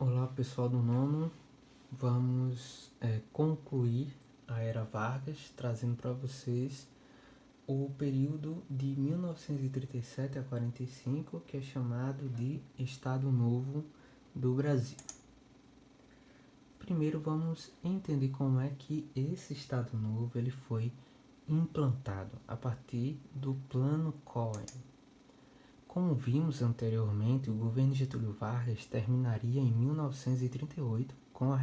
Olá pessoal do nono, vamos concluir a Era Vargas, trazendo para vocês o período de 1937 a 45, que é chamado de Estado Novo do Brasil. Primeiro vamos entender como é que esse Estado Novo ele foi implantado a partir do Plano Cohen. Como vimos anteriormente, o governo Getúlio Vargas terminaria em 1938 com a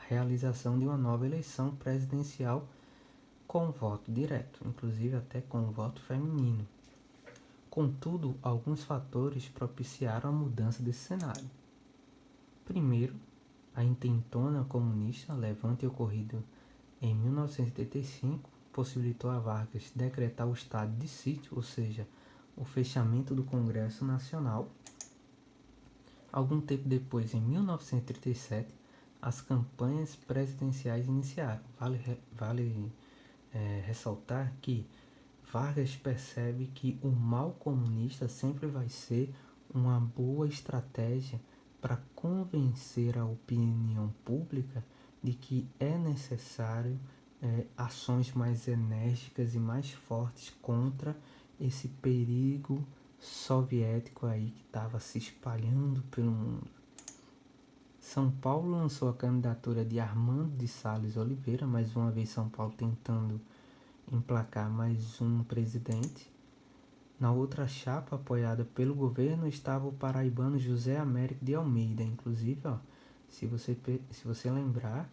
realização de uma nova eleição presidencial com voto direto, inclusive até com voto feminino. Contudo, alguns fatores propiciaram a mudança desse cenário. Primeiro, a intentona comunista levante ocorrido em 1985 possibilitou a Vargas decretar o estado de sítio, ou seja, o fechamento do Congresso Nacional. Algum tempo depois, em 1937, as campanhas presidenciais iniciaram. Vale ressaltar que Vargas percebe que o mal comunista sempre vai ser uma boa estratégia para convencer a opinião pública de que é necessário ações mais enérgicas e mais fortes contra esse perigo soviético aí que estava se espalhando pelo mundo. São Paulo lançou a candidatura de Armando de Sales Oliveira, mais uma vez São Paulo tentando emplacar mais um presidente. Na outra chapa, apoiada pelo governo, estava o paraibano José Américo de Almeida. Inclusive, se você lembrar,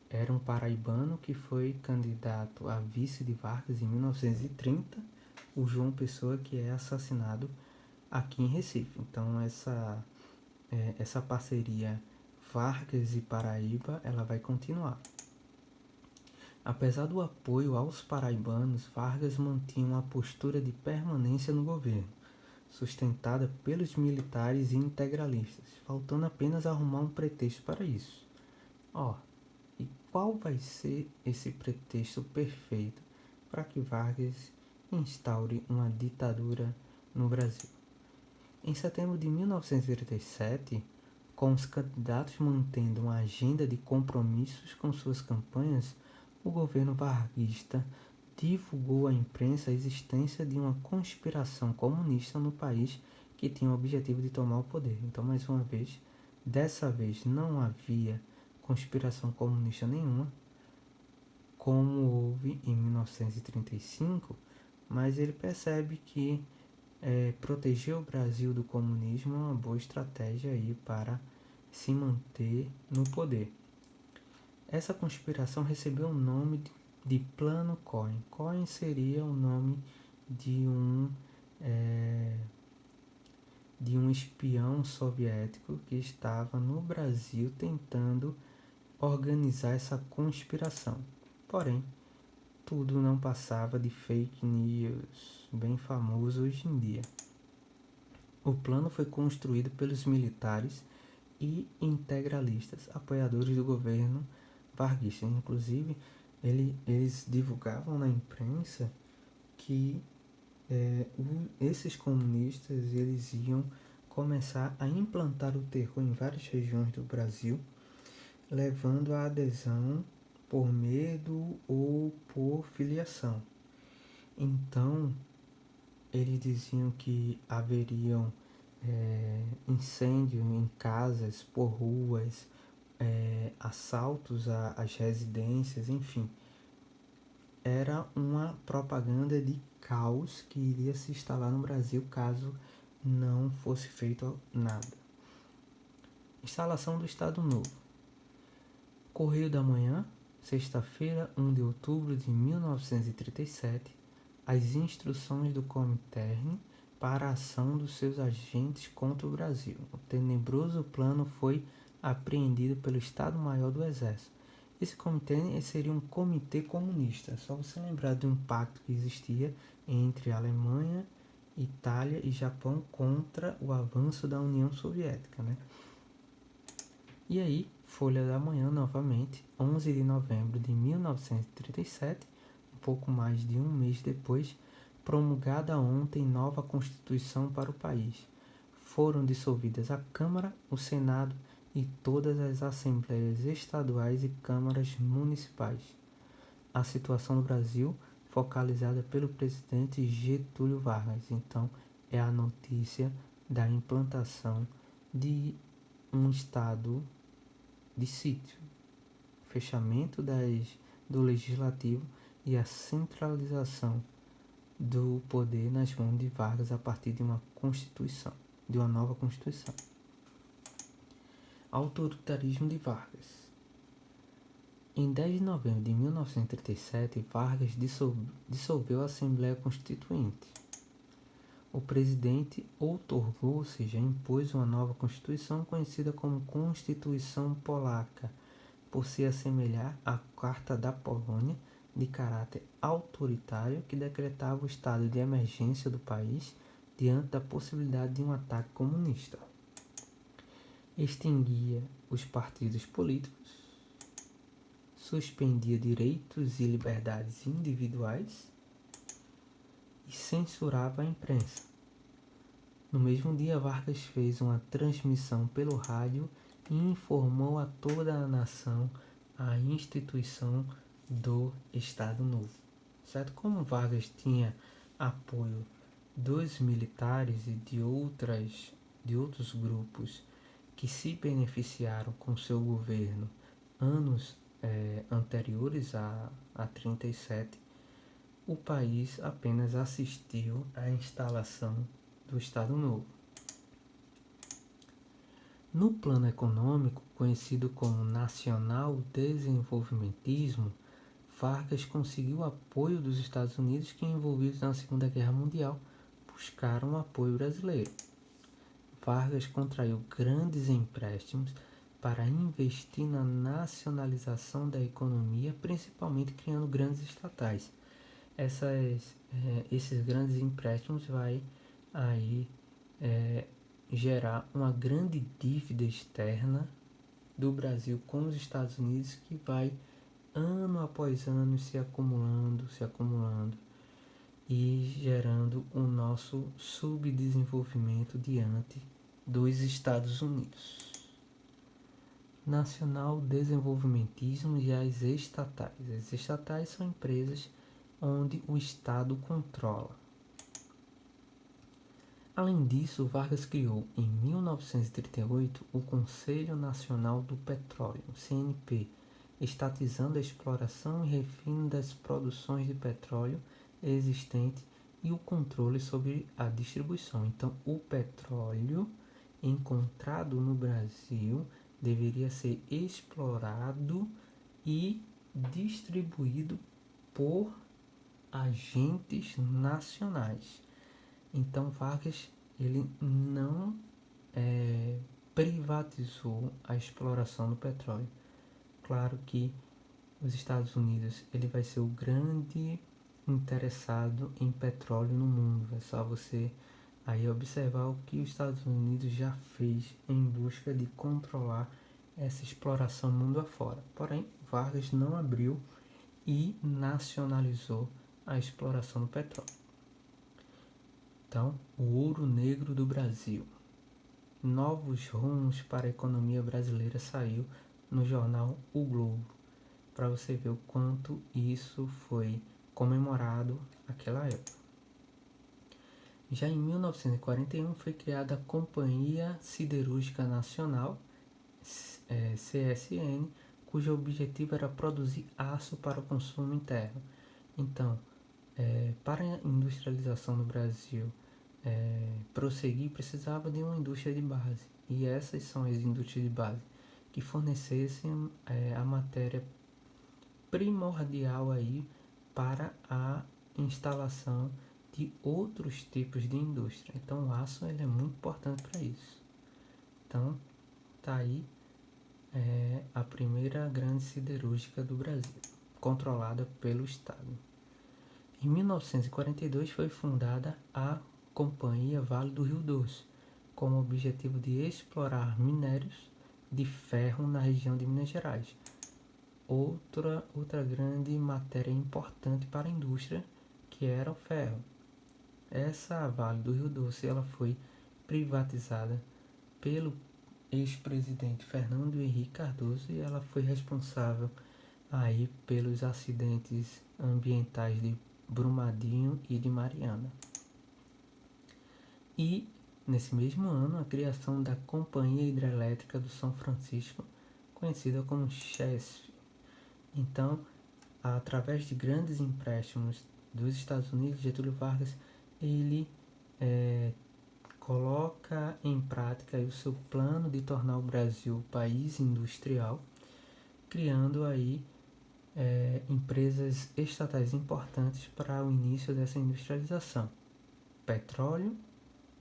era um paraibano que foi candidato a vice de Vargas em 1930, o João Pessoa, que é assassinado aqui em Recife. Então essa parceria Vargas e Paraíba, ela vai continuar. Apesar do apoio aos paraibanos, Vargas mantinha uma postura de permanência no governo, sustentada pelos militares e integralistas, faltando apenas arrumar um pretexto para isso. E qual vai ser esse pretexto perfeito para que Vargas instaure uma ditadura no Brasil? Em setembro de 1937, com os candidatos mantendo uma agenda de compromissos com suas campanhas, o governo varguista divulgou à imprensa a existência de uma conspiração comunista no país que tinha o objetivo de tomar o poder. Então, mais uma vez, dessa vez não havia conspiração comunista nenhuma, como houve em 1935, mas ele percebe que proteger o Brasil do comunismo é uma boa estratégia aí para se manter no poder. Essa conspiração recebeu o nome de Plano Cohen. Cohen seria o nome de um espião soviético que estava no Brasil tentando organizar essa conspiração. Porém, tudo não passava de fake news, bem famoso hoje em dia. O plano foi construído pelos militares e integralistas, apoiadores do governo varguista. Inclusive, eles divulgavam na imprensa que esses comunistas eles iam começar a implantar o terror em várias regiões do Brasil, levando à adesão por medo ou por filiação. Então, eles diziam que haveriam incêndio em casas, por ruas, assaltos às residências, enfim. Era uma propaganda de caos que iria se instalar no Brasil caso não fosse feito nada. Instalação do Estado Novo. Correio da Manhã, sexta-feira, 1 de outubro de 1937, as instruções do Comintern para a ação dos seus agentes contra o Brasil. O tenebroso plano foi apreendido pelo Estado-Maior do Exército. Esse Comintern seria um comitê comunista. Só você lembrar de um pacto que existia entre Alemanha, Itália e Japão contra o avanço da União Soviética, né? E aí, Folha da Manhã, novamente, 11 de novembro de 1937, um pouco mais de um mês depois, promulgada ontem nova Constituição para o país. foram dissolvidas a Câmara, o Senado e todas as assembleias estaduais e câmaras municipais. A situação no Brasil, focalizada pelo presidente Getúlio Vargas. Então, é a notícia da implantação de um estado de sítio, fechamento do legislativo e a centralização do poder nas mãos de Vargas a partir de uma constituição, de uma nova constituição. Autoritarismo de Vargas. Em 10 de novembro de 1937, Vargas dissolveu a Assembleia Constituinte. O presidente outorgou, ou seja, impôs uma nova Constituição conhecida como Constituição Polaca, por se assemelhar à Carta da Polônia, de caráter autoritário, que decretava o estado de emergência do país diante da possibilidade de um ataque comunista. Extinguia os partidos políticos, suspendia direitos e liberdades individuais e censurava a imprensa. No mesmo dia, Vargas fez uma transmissão pelo rádio e informou a toda a nação a instituição do Estado Novo. Certo? Como Vargas tinha apoio dos militares e de outros grupos que se beneficiaram com seu governo anos anteriores a 37, o país apenas assistiu à instalação do Estado Novo. No plano econômico, conhecido como nacional desenvolvimentismo, Vargas conseguiu o apoio dos Estados Unidos que, envolvidos na Segunda Guerra Mundial, buscaram o apoio brasileiro. Vargas contraiu grandes empréstimos para investir na nacionalização da economia, principalmente criando grandes estatais. Esses grandes empréstimos vai aí gerar uma grande dívida externa do Brasil com os Estados Unidos, que vai ano após ano se acumulando e gerando o nosso subdesenvolvimento diante dos Estados Unidos. Nacional desenvolvimentismo e as estatais. As estatais são empresas onde o Estado controla. Além disso, Vargas criou em 1938 o Conselho Nacional do Petróleo, CNP, estatizando a exploração e refino das produções de petróleo existente e o controle sobre a distribuição. Então, o petróleo encontrado no Brasil deveria ser explorado e distribuído por agentes nacionais. Então, Vargas ele não privatizou a exploração do petróleo. Claro que os Estados Unidos ele vai ser o grande interessado em petróleo no mundo. É só você aí observar o que os Estados Unidos já fez em busca de controlar essa exploração mundo afora. Porém, Vargas não abriu e nacionalizou a exploração do petróleo. Então, o ouro negro do Brasil. Novos rumos para a economia brasileira saiu no jornal O Globo, para você ver o quanto isso foi comemorado naquela época. Já em 1941 foi criada a Companhia Siderúrgica Nacional, CSN, cujo objetivo era produzir aço para o consumo interno. Então, para a industrialização do Brasil prosseguir, precisava de uma indústria de base. E essas são as indústrias de base que fornecessem a matéria primordial aí para a instalação de outros tipos de indústria. Então, o aço ele é muito importante para isso. Então, tá aí a primeira grande siderúrgica do Brasil, controlada pelo Estado. Em 1942 foi fundada a Companhia Vale do Rio Doce, com o objetivo de explorar minérios de ferro na região de Minas Gerais. Outra grande matéria importante para a indústria, que era o ferro. Essa Vale do Rio Doce ela foi privatizada pelo ex-presidente Fernando Henrique Cardoso e ela foi responsável aí pelos acidentes ambientais de Brumadinho e de Mariana. E, nesse mesmo ano, a criação da Companhia Hidrelétrica do São Francisco, conhecida como CHESF. Então, através de grandes empréstimos dos Estados Unidos, Getúlio Vargas, ele coloca em prática o seu plano de tornar o Brasil país industrial, criando aí empresas estatais importantes para o início dessa industrialização: petróleo,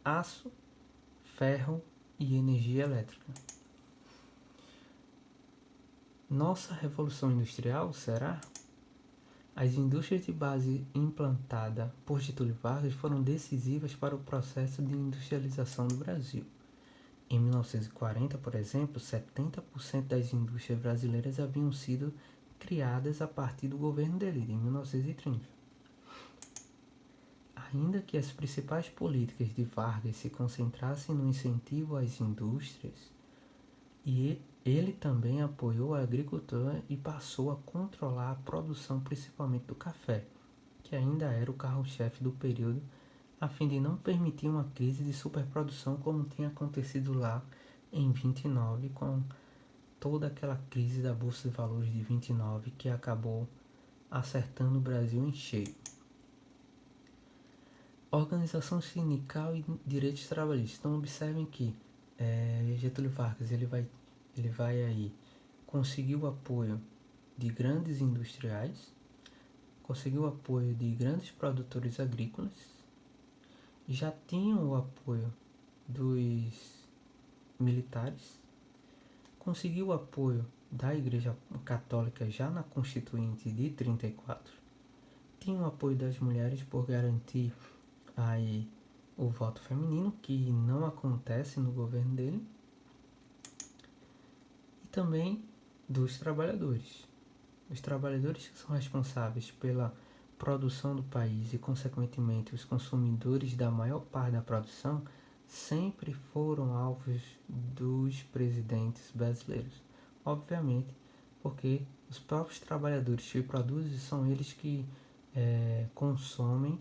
aço, ferro e energia elétrica. Nossa Revolução Industrial, será? As indústrias de base implantadas por Getúlio Vargas foram decisivas para o processo de industrialização do Brasil. Em 1940, por exemplo, 70% das indústrias brasileiras haviam sido criadas a partir do governo dele, em 1930. Ainda que as principais políticas de Vargas se concentrassem no incentivo às indústrias, e ele também apoiou a agricultura e passou a controlar a produção principalmente do café, que ainda era o carro-chefe do período, a fim de não permitir uma crise de superprodução como tinha acontecido lá em 29, com toda aquela crise da Bolsa de Valores de 29 que acabou acertando o Brasil em cheio. Organização sindical e direitos trabalhistas. Então observem que Getúlio Vargas ele vai aí conseguir o apoio de grandes industriais, conseguiu o apoio de grandes produtores agrícolas, já tinham o apoio dos militares, conseguiu o apoio da Igreja Católica já na Constituinte de 34, tinha o apoio das mulheres por garantir aí o voto feminino, que não acontece no governo dele, e também dos trabalhadores. Os trabalhadores que são responsáveis pela produção do país e, consequentemente, os consumidores da maior parte da produção sempre foram alvos dos presidentes brasileiros. Obviamente, porque os próprios trabalhadores que produzem são eles que consomem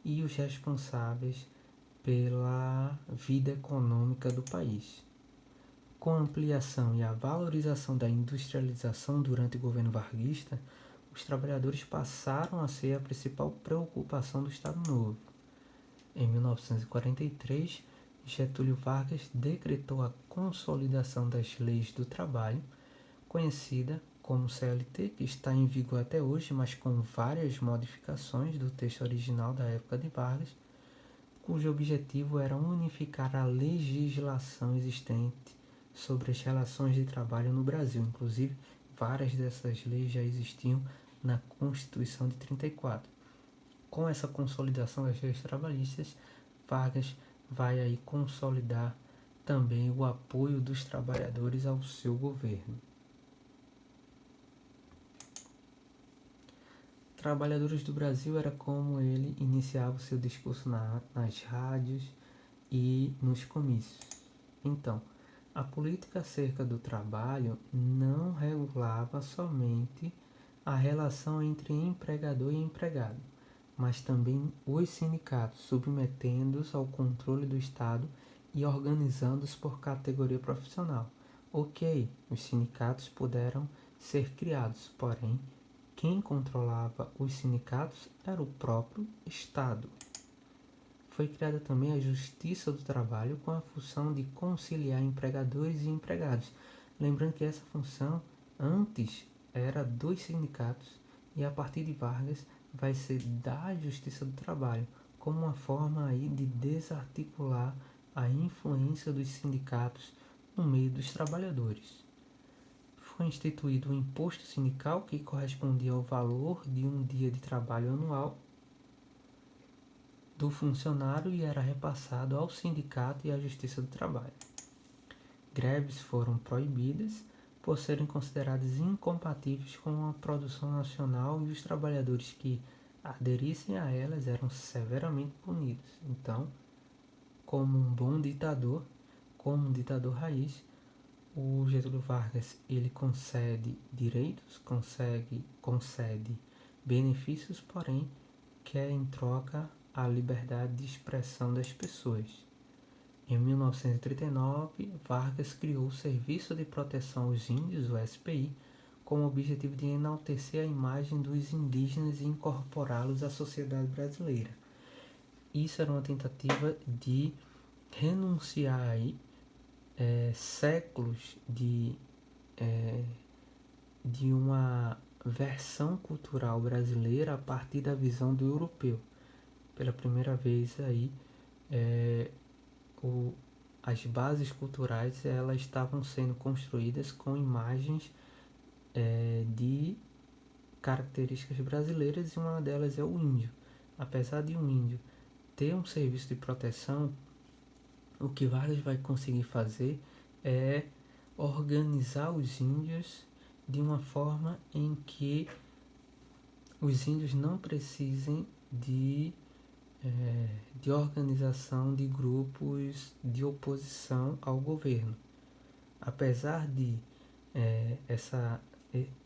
e os responsáveis pela vida econômica do país. Com a ampliação e a valorização da industrialização durante o governo varguista, os trabalhadores passaram a ser a principal preocupação do Estado Novo. Em 1943, Getúlio Vargas decretou a consolidação das leis do trabalho, conhecida como CLT, que está em vigor até hoje, mas com várias modificações do texto original da época de Vargas, cujo objetivo era unificar a legislação existente sobre as relações de trabalho no Brasil. Inclusive, várias dessas leis já existiam na Constituição de 34. Com essa consolidação das leis trabalhistas, Vargas vai aí consolidar também o apoio dos trabalhadores ao seu governo. Trabalhadores do Brasil era como ele iniciava o seu discurso nas rádios e nos comícios. Então, a política acerca do trabalho não regulava somente a relação entre empregador e empregado, mas também os sindicatos, submetendo-os ao controle do Estado e organizando-os por categoria profissional. Ok, os sindicatos puderam ser criados, porém, quem controlava os sindicatos era o próprio Estado. Foi criada também a Justiça do Trabalho com a função de conciliar empregadores e empregados. Lembrando que essa função antes era dos sindicatos e a partir de Vargas vai ser da Justiça do Trabalho, como uma forma aí de desarticular a influência dos sindicatos no meio dos trabalhadores. Foi instituído o imposto sindical, que correspondia ao valor de um dia de trabalho anual do funcionário e era repassado ao sindicato e à Justiça do Trabalho. Greves foram proibidas por serem consideradas incompatíveis com a produção nacional e os trabalhadores que aderissem a elas eram severamente punidos. Então, como um bom ditador, como um ditador raiz, o Getúlio Vargas ele concede direitos, concede benefícios, porém quer em troca a liberdade de expressão das pessoas. Em 1939, Vargas criou o Serviço de Proteção aos Índios, o SPI, com o objetivo de enaltecer a imagem dos indígenas e incorporá-los à sociedade brasileira. Isso era uma tentativa de renunciar aí séculos de uma versão cultural brasileira a partir da visão do europeu. Pela primeira vez aí, as bases culturais elas estavam sendo construídas com imagens de características brasileiras, e uma delas é o índio. Apesar de um índio ter um serviço de proteção, o que Vargas vai conseguir fazer é organizar os índios de uma forma em que os índios não precisem de organização de grupos de oposição ao governo. Apesar de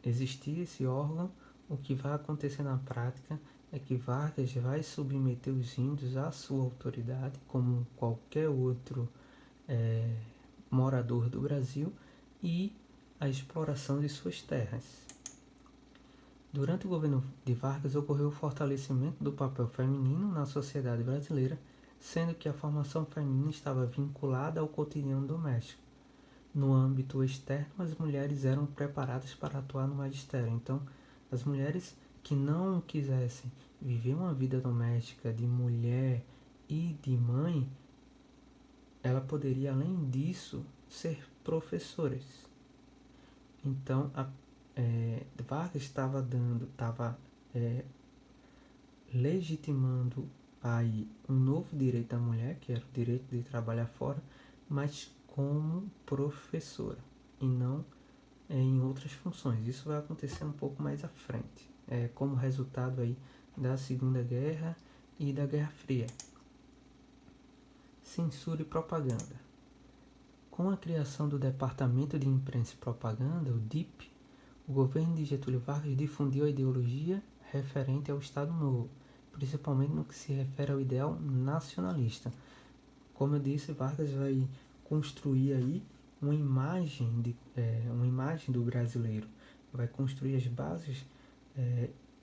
existir esse órgão, o que vai acontecer na prática é que Vargas vai submeter os índios à sua autoridade, como qualquer outro morador do Brasil, e a exploração de suas terras. Durante o governo de Vargas ocorreu o fortalecimento do papel feminino na sociedade brasileira, sendo que a formação feminina estava vinculada ao cotidiano doméstico. No âmbito externo, as mulheres eram preparadas para atuar no magistério. Então, as mulheres que não quisessem viver uma vida doméstica de mulher e de mãe, ela poderia, além disso, ser professoras. Então, Vargas estava legitimando aí um novo direito à mulher, que era o direito de trabalhar fora, mas como professora e não em outras funções. Isso vai acontecer um pouco mais à frente, como resultado aí da Segunda Guerra e da Guerra Fria. Censura e propaganda. Com a criação do Departamento de Imprensa e Propaganda, o DIP, o governo de Getúlio Vargas difundiu a ideologia referente ao Estado Novo, principalmente no que se refere ao ideal nacionalista. Como eu disse, Vargas vai construir aí uma imagem do brasileiro, vai construir as bases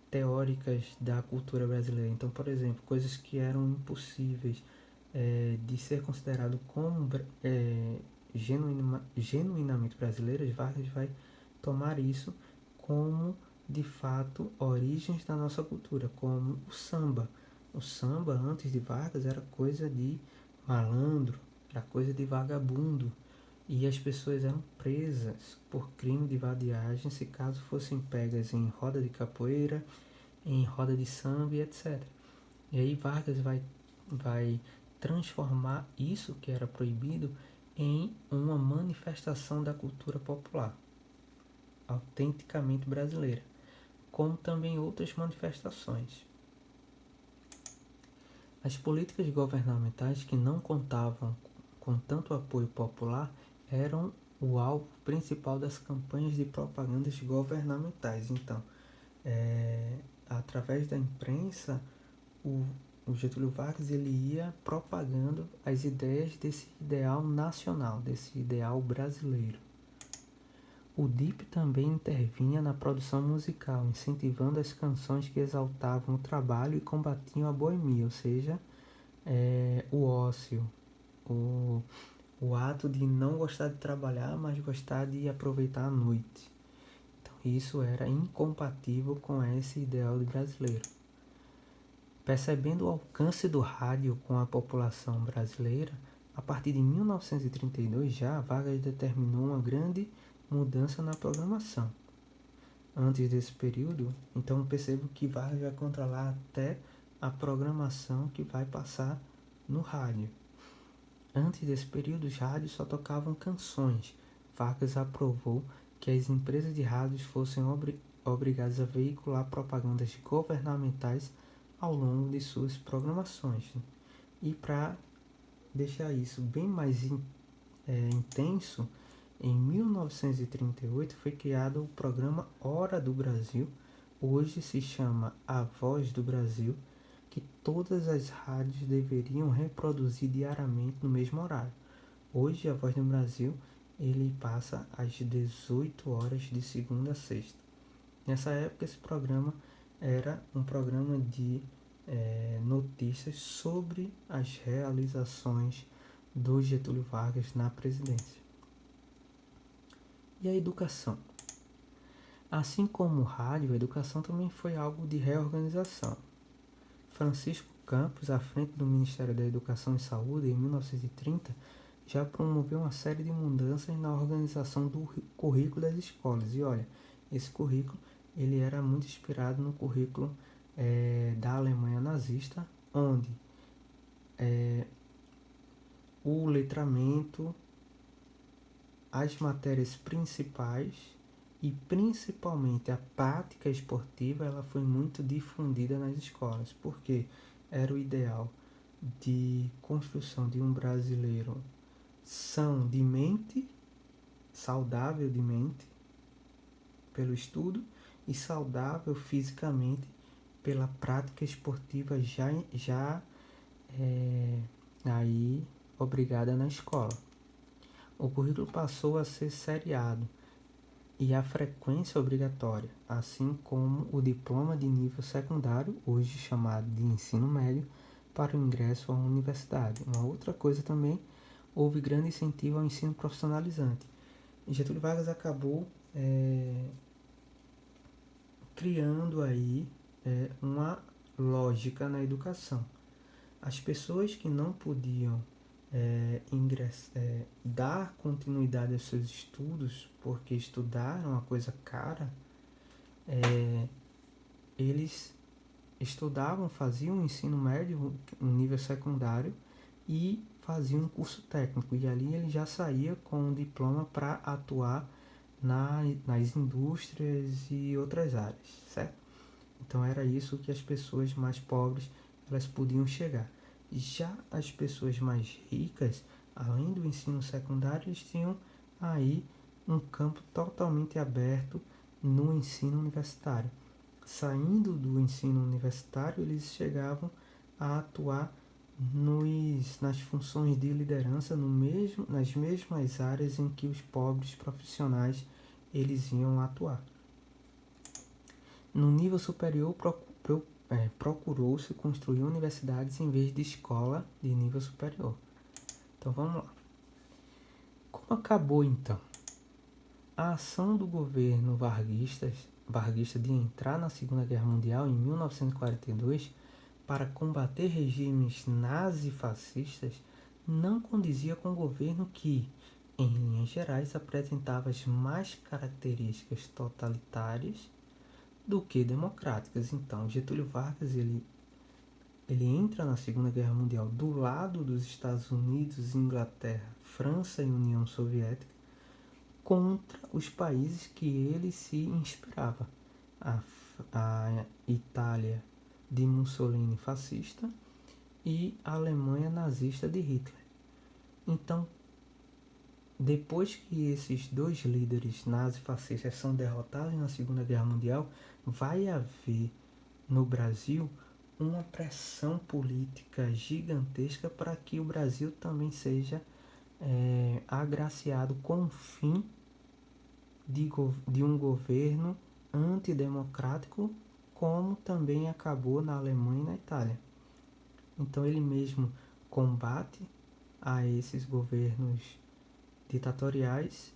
teóricas da cultura brasileira. Então, por exemplo, coisas que eram impossíveis de ser considerado como genuinamente brasileiras, Vargas vai tomar isso como, de fato, origens da nossa cultura, como o samba. O samba, antes de Vargas, era coisa de malandro, era coisa de vagabundo, e as pessoas eram presas por crime de vadiagem se caso fossem pegas em roda de capoeira, em roda de samba e etc. E aí Vargas vai transformar isso que era proibido em uma manifestação da cultura popular, autenticamente brasileira, como também outras manifestações. As políticas governamentais que não contavam com tanto apoio popular eram o alvo principal das campanhas de propagandas governamentais. Então, através da imprensa, o Getúlio Vargas ele ia propagando as ideias desse ideal nacional, desse ideal brasileiro. O DIP também intervinha na produção musical, incentivando as canções que exaltavam o trabalho e combatiam a boemia, ou seja, o ócio, o ato de não gostar de trabalhar, mas gostar de aproveitar a noite. Então, isso era incompatível com esse ideal de brasileiro. Percebendo o alcance do rádio com a população brasileira, a partir de 1932 já Vargas determinou uma grande mudança na programação. Antes desse período, então percebo que Vargas vai controlar até a programação que vai passar no rádio. Antes desse período, os rádios só tocavam canções. Vargas aprovou que as empresas de rádios fossem obrigadas a veicular propagandas governamentais ao longo de suas programações. E para deixar isso bem mais intenso, em 1938 foi criado o programa Hora do Brasil, hoje se chama A Voz do Brasil, que todas as rádios deveriam reproduzir diariamente no mesmo horário. Hoje a Voz do Brasil ele passa às 18 horas de segunda a sexta. Nessa época esse programa era um programa de notícias sobre as realizações do Getúlio Vargas na presidência. E a educação? Assim como o rádio, a educação também foi algo de reorganização. Francisco Campos, à frente do Ministério da Educação e Saúde, em 1930, já promoveu uma série de mudanças na organização do currículo das escolas. E olha, esse currículo ele era muito inspirado no currículo da Alemanha nazista, onde o letramento, as matérias principais e principalmente a prática esportiva, ela foi muito difundida nas escolas, porque era o ideal de construção de um brasileiro são de mente, saudável de mente, pelo estudo, e saudável fisicamente pela prática esportiva já aí obrigada na escola. O currículo passou a ser seriado e a frequência obrigatória, assim como o diploma de nível secundário, hoje chamado de ensino médio, para o ingresso à universidade. Uma outra coisa também, houve grande incentivo ao ensino profissionalizante. Getúlio Vargas acabou criando aí uma lógica na educação. As pessoas que não podiam dar continuidade aos seus estudos, porque estudar era uma coisa cara, eles estudavam, faziam um ensino médio, um nível secundário, e faziam um curso técnico. E ali ele já saía com um diploma para atuar nas indústrias e outras áreas, certo? Então era isso que as pessoas mais pobres elas podiam chegar. Já as pessoas mais ricas, além do ensino secundário, eles tinham aí um campo totalmente aberto no ensino universitário. Saindo do ensino universitário, eles chegavam a atuar nas funções de liderança nas mesmas áreas em que os pobres profissionais eles iam atuar. No nível superior, procurou-se construir universidades em vez de escola de nível superior. Então vamos lá. Como acabou então? A ação do governo varguista de entrar na Segunda Guerra Mundial em 1942 para combater regimes nazifascistas não condizia com o governo que, em linhas gerais, apresentava as mais características totalitárias do que democráticas. Então, Getúlio Vargas ele entra na Segunda Guerra Mundial do lado dos Estados Unidos, Inglaterra, França e União Soviética contra os países que ele se inspirava. A Itália de Mussolini fascista e a Alemanha nazista de Hitler. Então, depois que esses dois líderes nazifascistas são derrotados na Segunda Guerra Mundial, vai haver no Brasil uma pressão política gigantesca para que o Brasil também seja agraciado com o fim de um governo antidemocrático, como também acabou na Alemanha e na Itália. Então ele mesmo combate a esses governos ditatoriais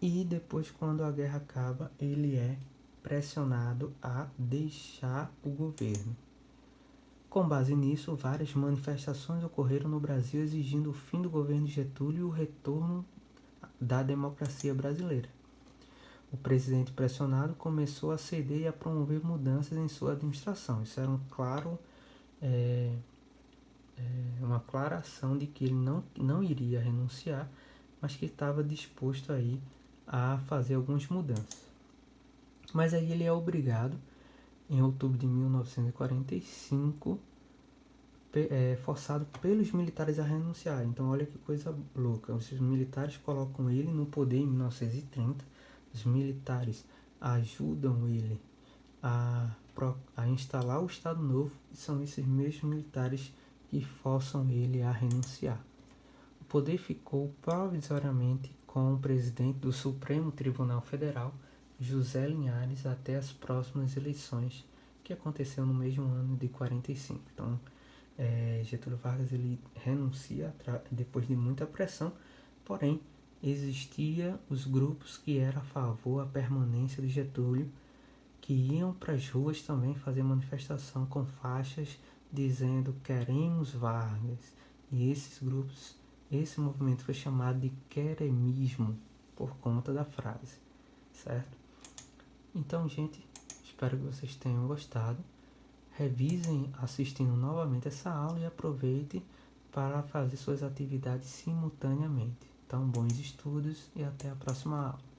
e depois, quando a guerra acaba, ele é pressionado a deixar o governo. Com base nisso, várias manifestações ocorreram no Brasil exigindo o fim do governo de Getúlio e o retorno da democracia brasileira. O presidente pressionado começou a ceder e a promover mudanças em sua administração. Isso era uma clara ação de que ele não iria renunciar, mas que estava disposto aí a fazer algumas mudanças. Mas aí ele é obrigado, em outubro de 1945, forçado pelos militares a renunciar. Então olha que coisa louca, os militares colocam ele no poder em 1930, os militares ajudam ele a instalar o Estado Novo, e são esses mesmos militares que forçam ele a renunciar. O poder ficou provisoriamente com o presidente do Supremo Tribunal Federal, José Linhares, até as próximas eleições, que aconteceu no mesmo ano de 45. Então, Getúlio Vargas ele renuncia depois de muita pressão, porém existia os grupos que eram a favor da permanência de Getúlio, que iam para as ruas também fazer manifestação com faixas dizendo queremos Vargas. E esses grupos, esse movimento foi chamado de queremismo por conta da frase, certo? Então, gente, espero que vocês tenham gostado. Revisem assistindo novamente essa aula e aproveite para fazer suas atividades simultaneamente. Então, bons estudos e até a próxima aula.